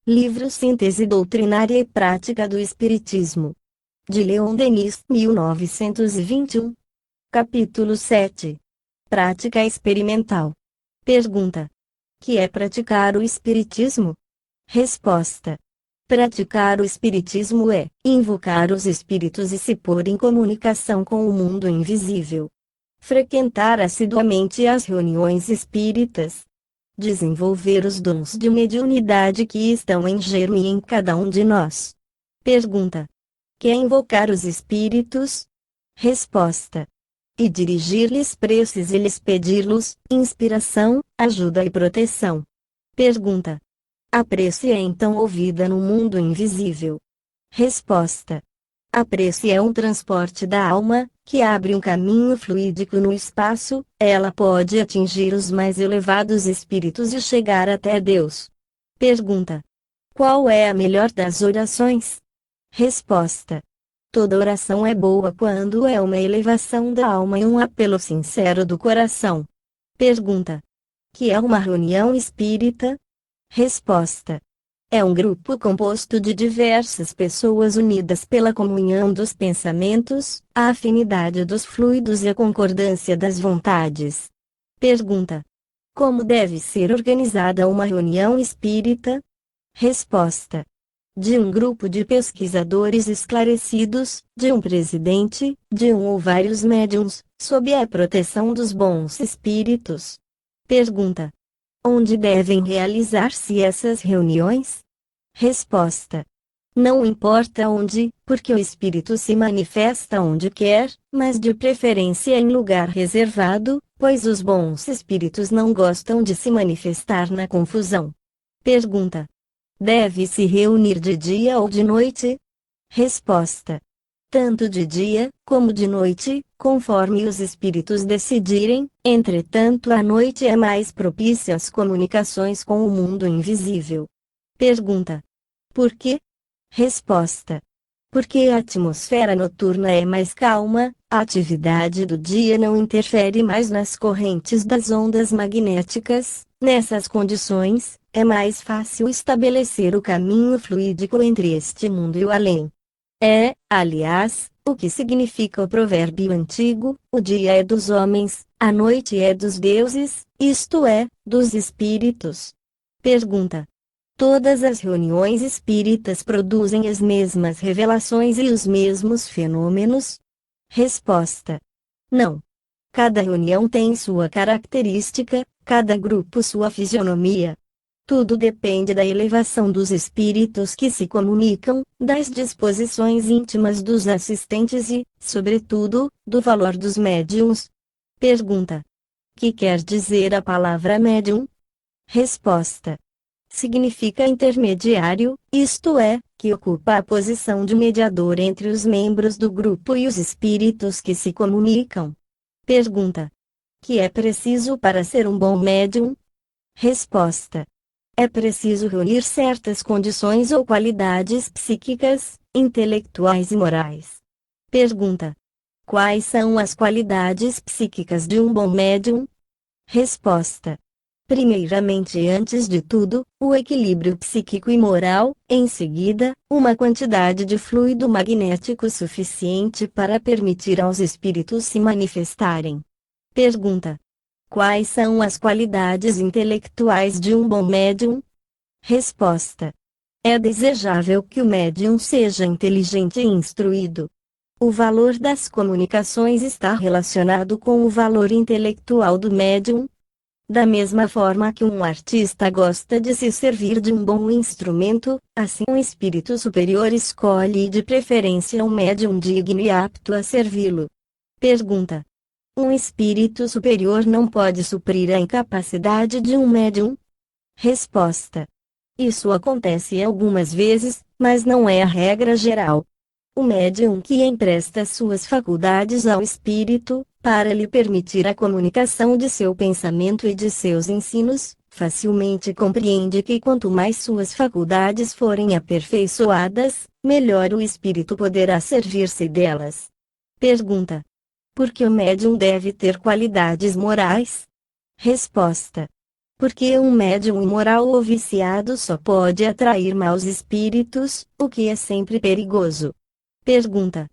Livro Síntese Doutrinária e Prática do Espiritismo. De Leon Denis, 1921. Capítulo 7. Prática experimental. Pergunta: que é praticar o Espiritismo? Resposta: praticar o Espiritismo é invocar os espíritos e se pôr em comunicação com o mundo invisível. Frequentar assiduamente as reuniões espíritas. Desenvolver os dons de mediunidade que estão em gero e em cada um de nós. Pergunta: que é invocar os espíritos? Resposta: e dirigir-lhes preces e lhes pedir-los inspiração, ajuda e proteção. Pergunta: a prece é então ouvida no mundo invisível? Resposta: a prece é um transporte da alma, que abre um caminho fluídico no espaço. Ela pode atingir os mais elevados espíritos e chegar até Deus. Pergunta: qual é a melhor das orações? Resposta: toda oração é boa quando é uma elevação da alma e um apelo sincero do coração. Pergunta: que é uma reunião espírita? Resposta: é um grupo composto de diversas pessoas unidas pela comunhão dos pensamentos, a afinidade dos fluidos e a concordância das vontades. Pergunta: como deve ser organizada uma reunião espírita? Resposta: de um grupo de pesquisadores esclarecidos, de um presidente, de um ou vários médiuns, sob a proteção dos bons espíritos. Pergunta: onde devem realizar-se essas reuniões? Resposta: não importa onde, porque o espírito se manifesta onde quer, mas de preferência em lugar reservado, pois os bons espíritos não gostam de se manifestar na confusão. Pergunta: deve-se reunir de dia ou de noite? Resposta: tanto de dia, como de noite, conforme os espíritos decidirem. Entretanto, a noite é mais propícia às comunicações com o mundo invisível. Pergunta: por quê? Resposta: porque a atmosfera noturna é mais calma, a atividade do dia não interfere mais nas correntes das ondas magnéticas. Nessas condições, é mais fácil estabelecer o caminho fluídico entre este mundo e o além. É, aliás, o que significa o provérbio antigo: o dia é dos homens, a noite é dos deuses, isto é, dos espíritos. Pergunta: todas as reuniões espíritas produzem as mesmas revelações e os mesmos fenômenos? Resposta: não. Cada reunião tem sua característica, cada grupo sua fisionomia. Tudo depende da elevação dos espíritos que se comunicam, das disposições íntimas dos assistentes e, sobretudo, do valor dos médiuns. Pergunta: que quer dizer a palavra médium? Resposta: significa intermediário, isto é, que ocupa a posição de mediador entre os membros do grupo e os espíritos que se comunicam. Pergunta: que é preciso para ser um bom médium? Resposta: é preciso reunir certas condições ou qualidades psíquicas, intelectuais e morais. Pergunta: quais são as qualidades psíquicas de um bom médium? Resposta: primeiramente, antes de tudo, o equilíbrio psíquico e moral, em seguida, uma quantidade de fluido magnético suficiente para permitir aos espíritos se manifestarem. Pergunta: quais são as qualidades intelectuais de um bom médium? Resposta: é desejável que o médium seja inteligente e instruído. O valor das comunicações está relacionado com o valor intelectual do médium. Da mesma forma que um artista gosta de se servir de um bom instrumento, assim um espírito superior escolhe de preferência um médium digno e apto a servi-lo. Pergunta: um espírito superior não pode suprir a incapacidade de um médium? Resposta: isso acontece algumas vezes, mas não é a regra geral. O médium que empresta suas faculdades ao espírito, para lhe permitir a comunicação de seu pensamento e de seus ensinos, facilmente compreende que quanto mais suas faculdades forem aperfeiçoadas, melhor o espírito poderá servir-se delas. Pergunta: por que o médium deve ter qualidades morais? Resposta: Porque um médium imoral ou viciado só pode atrair maus espíritos, o que é sempre perigoso. Pergunta: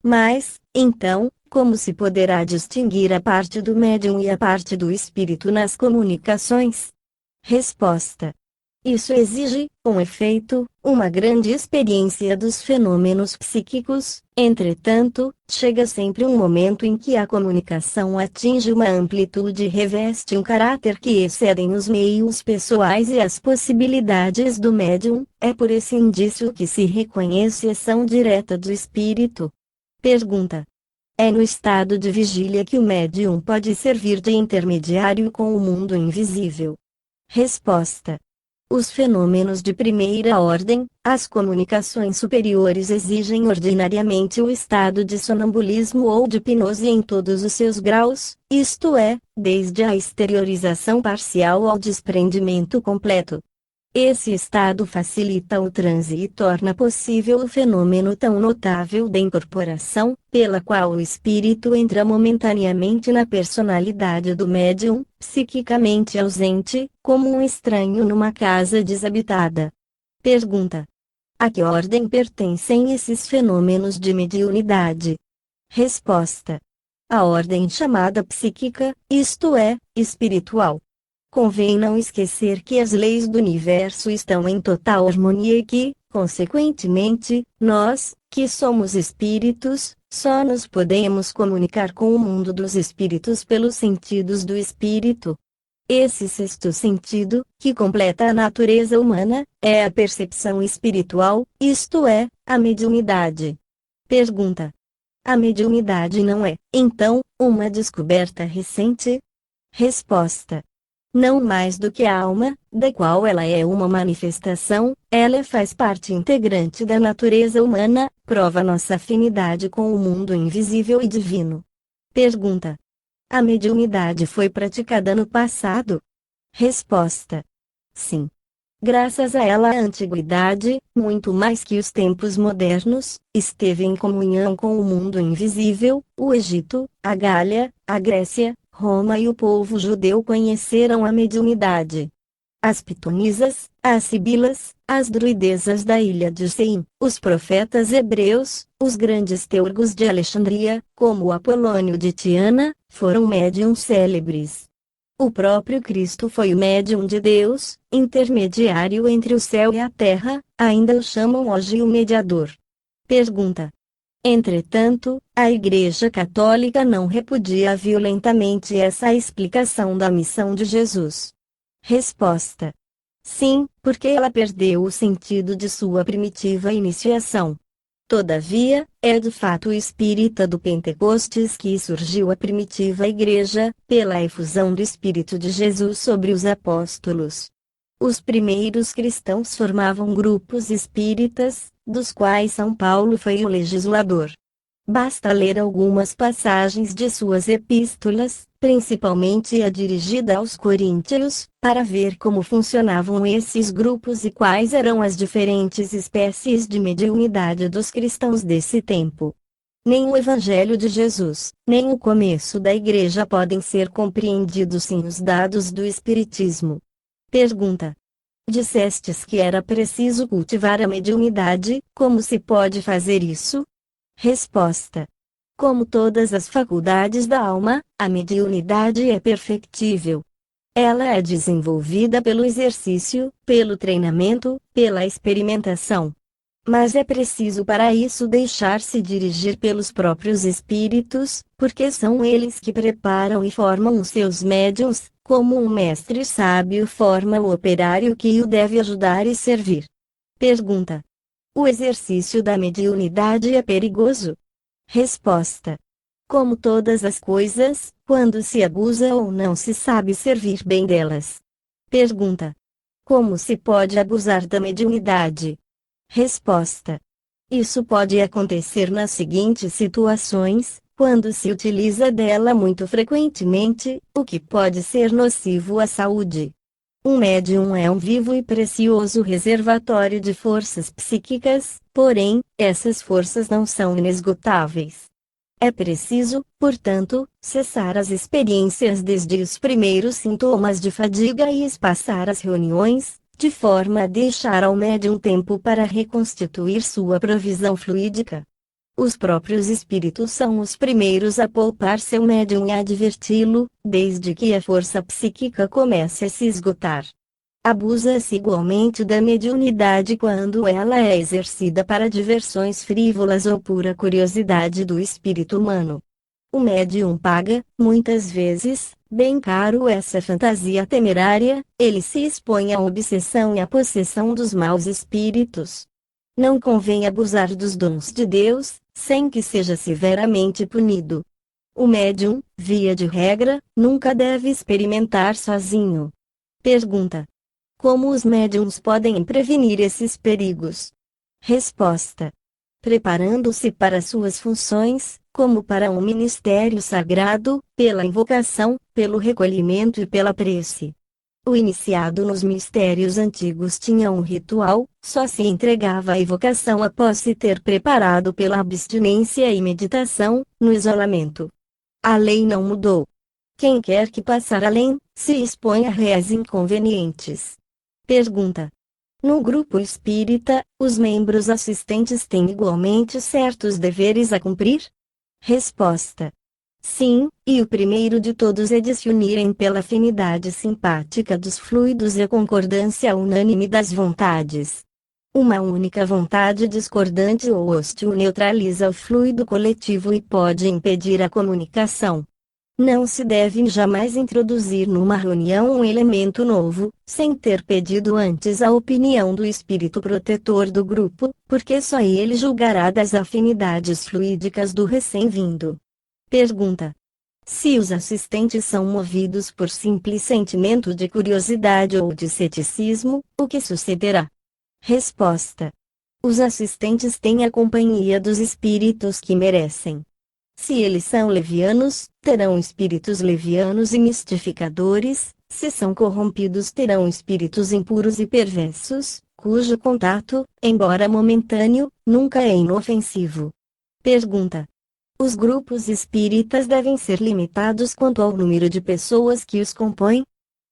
mas, então, como se poderá distinguir a parte do médium e a parte do espírito nas comunicações? Resposta: isso exige, com efeito, uma grande experiência dos fenômenos psíquicos. Entretanto, chega sempre um momento em que a comunicação atinge uma amplitude e reveste um caráter que excedem os meios pessoais e as possibilidades do médium. É por esse indício que se reconhece ação direta do espírito. Pergunta: é no estado de vigília que o médium pode servir de intermediário com o mundo invisível? Resposta: os fenômenos de primeira ordem, as comunicações superiores exigem ordinariamente o estado de sonambulismo ou de hipnose em todos os seus graus, isto é, desde a exteriorização parcial ao desprendimento completo. Esse estado facilita o transe e torna possível o fenômeno tão notável da incorporação, pela qual o espírito entra momentaneamente na personalidade do médium, psiquicamente ausente, como um estranho numa casa desabitada. Pergunta: a que ordem pertencem esses fenômenos de mediunidade? Resposta: a ordem chamada psíquica, isto é, espiritual. Convém não esquecer que as leis do universo estão em total harmonia e que, consequentemente, nós, que somos espíritos, só nos podemos comunicar com o mundo dos espíritos pelos sentidos do espírito. Esse sexto sentido, que completa a natureza humana, é a percepção espiritual, isto é, a mediunidade. Pergunta: a mediunidade não é, então, uma descoberta recente? Resposta: não mais do que a alma, da qual ela é uma manifestação, ela faz parte integrante da natureza humana, prova nossa afinidade com o mundo invisível e divino. Pergunta: a mediunidade foi praticada no passado? Resposta: sim. Graças a ela a antiguidade, muito mais que os tempos modernos, esteve em comunhão com o mundo invisível. O Egito, a Gália, a Grécia, Roma e o povo judeu conheceram a mediunidade. As pitonisas, as sibilas, as druidezas da ilha de Seim, os profetas hebreus, os grandes teurgos de Alexandria, como o Apolônio de Tiana, foram médiuns célebres. O próprio Cristo foi o médium de Deus, intermediário entre o céu e a terra, ainda o chamam hoje o mediador. Pergunta: entretanto, a Igreja Católica não repudia violentamente essa explicação da missão de Jesus. Resposta: sim, porque ela perdeu o sentido de sua primitiva iniciação. Todavia, é de fato espírita do Pentecostes que surgiu a primitiva Igreja, pela efusão do Espírito de Jesus sobre os apóstolos. Os primeiros cristãos formavam grupos espíritas, dos quais São Paulo foi o legislador. Basta ler algumas passagens de suas epístolas, principalmente a dirigida aos Coríntios, para ver como funcionavam esses grupos e quais eram as diferentes espécies de mediunidade dos cristãos desse tempo. Nem o Evangelho de Jesus, nem o começo da Igreja podem ser compreendidos sem os dados do Espiritismo. Pergunta: dissestes que era preciso cultivar a mediunidade, como se pode fazer isso? Resposta: como todas as faculdades da alma, a mediunidade é perfectível. Ela é desenvolvida pelo exercício, pelo treinamento, pela experimentação. Mas é preciso para isso deixar-se dirigir pelos próprios espíritos, porque são eles que preparam e formam os seus médiuns, como um mestre sábio forma o operário que o deve ajudar e servir. Pergunta: o exercício da mediunidade é perigoso? Resposta: como todas as coisas, quando se abusa ou não se sabe servir bem delas. Pergunta: como se pode abusar da mediunidade? Resposta: isso pode acontecer nas seguintes situações: quando se utiliza dela muito frequentemente, o que pode ser nocivo à saúde. Um médium é um vivo e precioso reservatório de forças psíquicas, porém, essas forças não são inesgotáveis. É preciso, portanto, cessar as experiências desde os primeiros sintomas de fadiga e espaçar as reuniões, de forma a deixar ao médium tempo para reconstituir sua provisão fluídica. Os próprios espíritos são os primeiros a poupar seu médium e adverti-lo, desde que a força psíquica comece a se esgotar. Abusa-se igualmente da mediunidade quando ela é exercida para diversões frívolas ou pura curiosidade do espírito humano. O médium paga, muitas vezes, bem caro essa fantasia temerária, ele se expõe à obsessão e à possessão dos maus espíritos. Não convém abusar dos dons de Deus, sem que seja severamente punido. O médium, via de regra, nunca deve experimentar sozinho. Pergunta: como os médiums podem prevenir esses perigos? Resposta: preparando-se para suas funções, como para um ministério sagrado, pela invocação, pelo recolhimento e pela prece. O iniciado nos mistérios antigos tinha um ritual, só se entregava à evocação após se ter preparado pela abstinência e meditação, no isolamento. A lei não mudou. Quem quer que passar além, se expõe a réis inconvenientes. Pergunta: no grupo espírita, os membros assistentes têm igualmente certos deveres a cumprir? Resposta: sim, e o primeiro de todos é de se unirem pela afinidade simpática dos fluidos e a concordância unânime das vontades. Uma única vontade discordante ou hostil neutraliza o fluido coletivo e pode impedir a comunicação. Não se deve jamais introduzir numa reunião um elemento novo, sem ter pedido antes a opinião do espírito protetor do grupo, porque só ele julgará das afinidades fluídicas do recém-vindo. Pergunta: se os assistentes são movidos por simples sentimento de curiosidade ou de ceticismo, o que sucederá? Resposta: os assistentes têm a companhia dos espíritos que merecem. Se eles são levianos, terão espíritos levianos e mistificadores; se são corrompidos, terão espíritos impuros e perversos, cujo contato, embora momentâneo, nunca é inofensivo. Pergunta: os grupos espíritas devem ser limitados quanto ao número de pessoas que os compõem?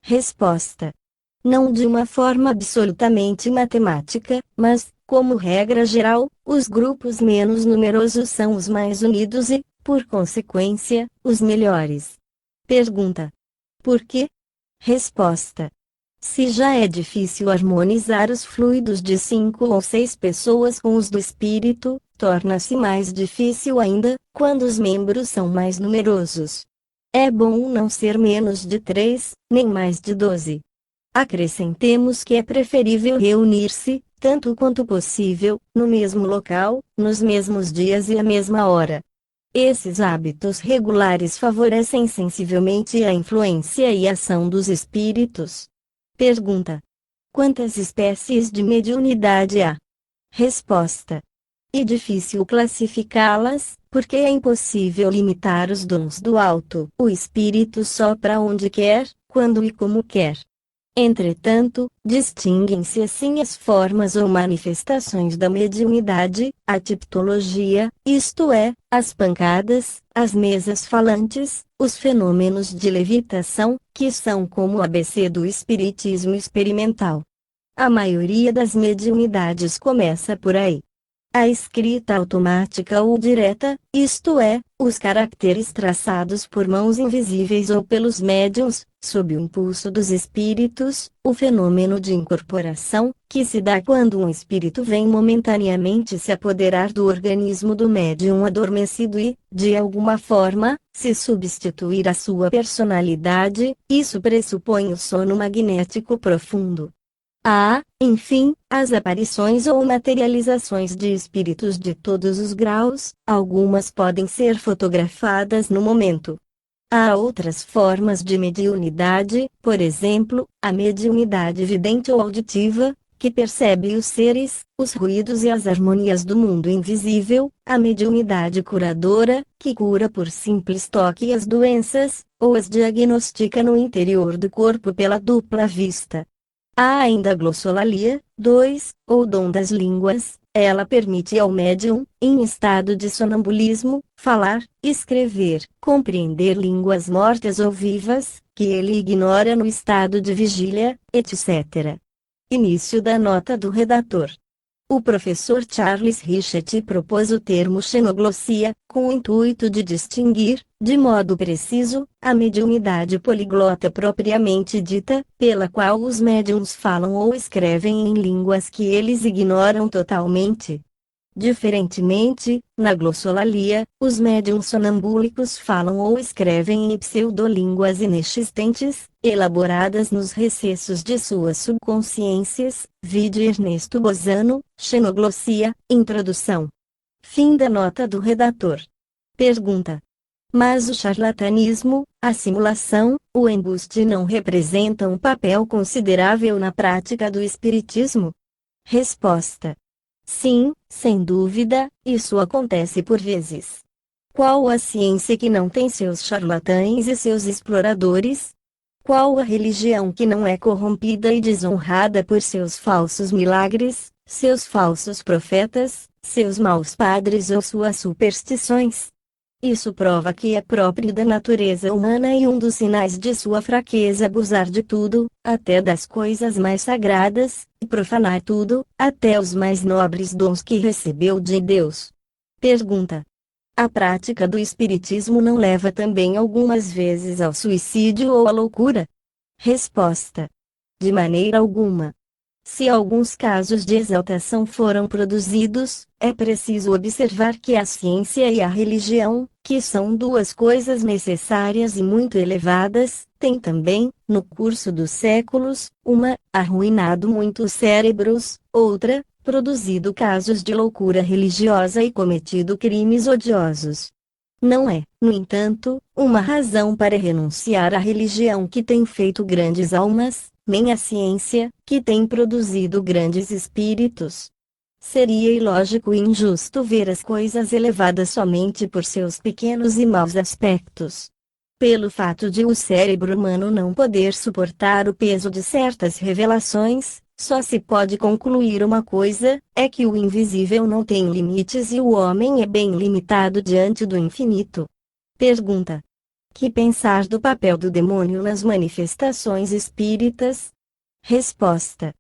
Resposta: não de uma forma absolutamente matemática, mas, como regra geral, os grupos menos numerosos são os mais unidos e, por consequência, os melhores. Pergunta: por quê? Resposta: se já é difícil harmonizar os fluidos de 5 ou 6 pessoas com os do espírito, torna-se mais difícil ainda, quando os membros são mais numerosos. É bom não ser menos de 3, nem mais de 12. Acrescentemos que é preferível reunir-se, tanto quanto possível, no mesmo local, nos mesmos dias e à mesma hora. Esses hábitos regulares favorecem sensivelmente a influência e ação dos espíritos. Pergunta: quantas espécies de mediunidade há? Resposta: é difícil classificá-las, porque é impossível limitar os dons do alto. O espírito sopra onde quer, quando e como quer. Entretanto, distinguem-se assim as formas ou manifestações da mediunidade, a tipologia, isto é, as pancadas, as mesas falantes, os fenômenos de levitação, que são como o ABC do espiritismo experimental. A maioria das mediunidades começa por aí. A escrita automática ou direta, isto é, os caracteres traçados por mãos invisíveis ou pelos médiuns, sob o impulso dos espíritos; o fenômeno de incorporação, que se dá quando um espírito vem momentaneamente se apoderar do organismo do médium adormecido e, de alguma forma, se substituir à sua personalidade. Isso pressupõe o sono magnético profundo. Há, enfim, as aparições ou materializações de espíritos de todos os graus; algumas podem ser fotografadas no momento. Há outras formas de mediunidade, por exemplo, a mediunidade vidente ou auditiva, que percebe os seres, os ruídos e as harmonias do mundo invisível; a mediunidade curadora, que cura por simples toque as doenças, ou as diagnostica no interior do corpo pela dupla vista. Há ainda a glossolalia, ou dom das línguas, Ela permite ao médium, em estado de sonambulismo, falar, escrever, compreender línguas mortas ou vivas, que ele ignora no estado de vigília, etc. Início da nota do redator. O professor Charles Richet propôs o termo xenoglossia, com o intuito de distinguir, de modo preciso, a mediunidade poliglota propriamente dita, pela qual os médiums falam ou escrevem em línguas que eles ignoram totalmente. Diferentemente, na glossolalia, os médiuns sonambúlicos falam ou escrevem em pseudolínguas inexistentes, elaboradas nos recessos de suas subconsciências, vide Ernesto Bozano, Xenoglossia, Introdução. Fim da nota do redator. Pergunta. Mas o charlatanismo, a simulação, o embuste não representam um papel considerável na prática do espiritismo? Resposta. Sim, sem dúvida, isso acontece por vezes. Qual a ciência que não tem seus charlatães e seus exploradores? Qual a religião que não é corrompida e desonrada por seus falsos milagres, seus falsos profetas, seus maus padres ou suas superstições? Isso prova que é próprio da natureza humana e um dos sinais de sua fraqueza abusar de tudo, até das coisas mais sagradas, e profanar tudo, até os mais nobres dons que recebeu de Deus. Pergunta. A prática do espiritismo não leva também algumas vezes ao suicídio ou à loucura? Resposta. De maneira alguma. Se alguns casos de exaltação foram produzidos, é preciso observar que a ciência e a religião, que são duas coisas necessárias e muito elevadas, têm também, no curso dos séculos, uma, arruinado muitos cérebros, outra, produzido casos de loucura religiosa e cometido crimes odiosos. Não é, no entanto, uma razão para renunciar à religião que tem feito grandes almas, nem a ciência, que tem produzido grandes espíritos. Seria ilógico e injusto ver as coisas elevadas somente por seus pequenos e maus aspectos. Pelo fato de o cérebro humano não poder suportar o peso de certas revelações, só se pode concluir uma coisa, é que o invisível não tem limites e o homem é bem limitado diante do infinito. Pergunta. Que pensar do papel do demônio nas manifestações espíritas? Resposta.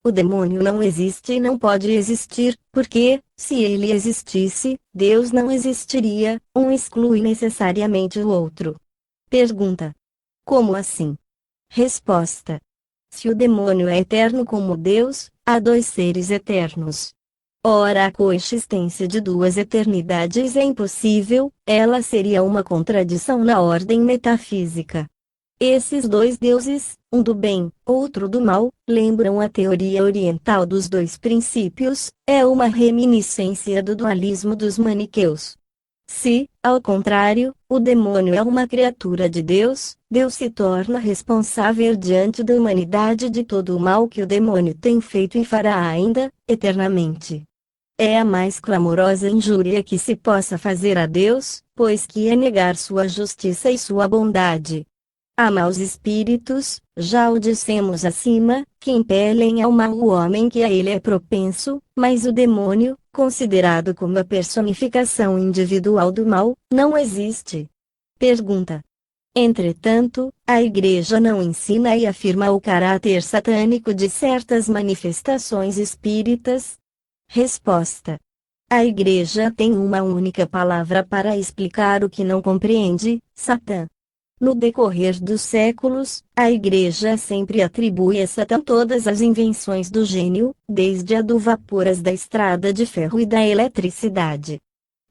O demônio não existe e não pode existir, porque, se ele existisse, Deus não existiria, um exclui necessariamente o outro. Pergunta. Como assim? Resposta. Se o demônio é eterno como Deus, há dois seres eternos. Ora, a coexistência de duas eternidades é impossível, ela seria uma contradição na ordem metafísica. Esses dois deuses, um do bem, outro do mal, lembram a teoria oriental dos dois princípios, é uma reminiscência do dualismo dos maniqueus. Se, ao contrário, o demônio é uma criatura de Deus, Deus se torna responsável diante da humanidade de todo o mal que o demônio tem feito e fará ainda, eternamente. É a mais clamorosa injúria que se possa fazer a Deus, pois que é negar sua justiça e sua bondade. Há maus espíritos, já o dissemos acima, que impelem ao mal o homem que a ele é propenso, mas o demônio, considerado como a personificação individual do mal, não existe. Pergunta. Entretanto, a Igreja não ensina e afirma o caráter satânico de certas manifestações espíritas? Resposta. A Igreja tem uma única palavra para explicar o que não compreende: Satã. No decorrer dos séculos, a Igreja sempre atribui a Satã todas as invenções do gênio, desde a do vapor às da estrada de ferro e da eletricidade.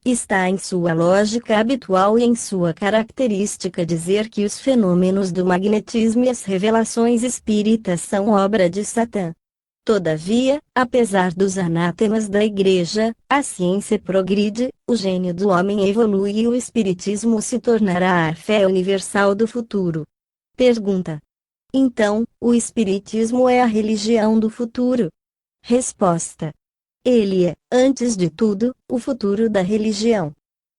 Está em sua lógica habitual e em sua característica dizer que os fenômenos do magnetismo e as revelações espíritas são obra de Satã. Todavia, apesar dos anátemas da Igreja, a ciência progride, o gênio do homem evolui e o espiritismo se tornará a fé universal do futuro. Pergunta. Então, o espiritismo é a religião do futuro? Resposta. Ele é, antes de tudo, o futuro da religião.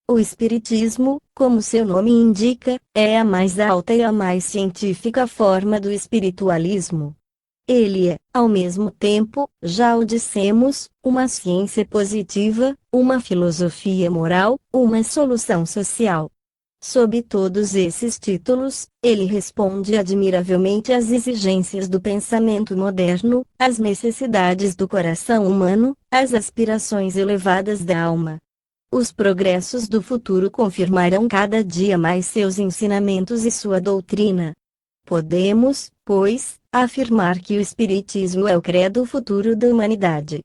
O espiritismo, como seu nome indica, é a mais alta e a mais científica forma do espiritualismo. Ele é, ao mesmo tempo, já o dissemos, uma ciência positiva, uma filosofia moral, uma solução social. Sob todos esses títulos, ele responde admiravelmente às exigências do pensamento moderno, às necessidades do coração humano, às aspirações elevadas da alma. Os progressos do futuro confirmarão cada dia mais seus ensinamentos e sua doutrina. Podemos, pois, afirmar que o Espiritismo é o credo futuro da humanidade.